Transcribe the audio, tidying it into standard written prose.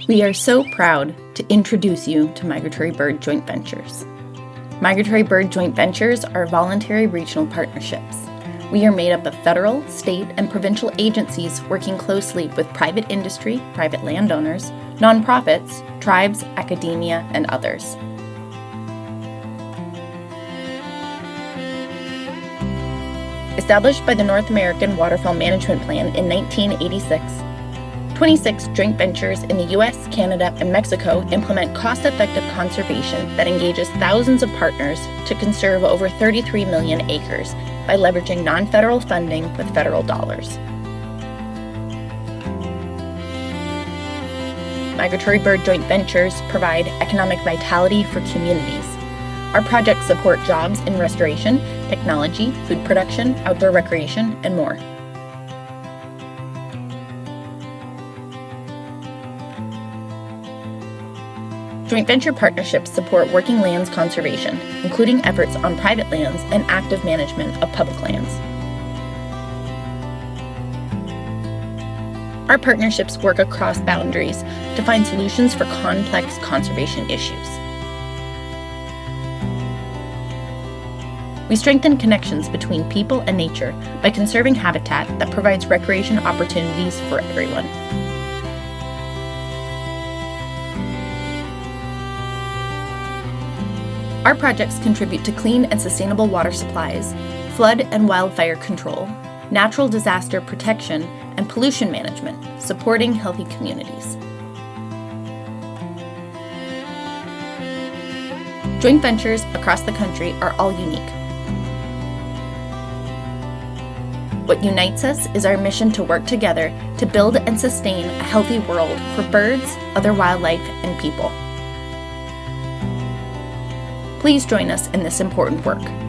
We are so proud to introduce you to Migratory Bird Joint Ventures. Migratory Bird Joint Ventures are voluntary regional partnerships. We are made up of federal, state, and provincial agencies working closely with private industry, private landowners, nonprofits, tribes, academia, and others. Established by the North American Waterfowl Management Plan in 1986, 26 joint ventures in the US, Canada, and Mexico implement cost-effective conservation that engages thousands of partners to conserve over 33 million acres by leveraging non-federal funding with federal dollars. Migratory Bird Joint Ventures provide economic vitality for communities. Our projects support jobs in restoration, technology, food production, outdoor recreation, and more. Joint venture partnerships support working lands conservation, including efforts on private lands and active management of public lands. Our partnerships work across boundaries to find solutions for complex conservation issues. We strengthen connections between people and nature by conserving habitat that provides recreation opportunities for everyone. Our projects contribute to clean and sustainable water supplies, flood and wildfire control, natural disaster protection, and pollution management, supporting healthy communities. Joint ventures across the country are all unique. What unites us is our mission to work together to build and sustain a healthy world for birds, other wildlife, and people. Please join us in this important work.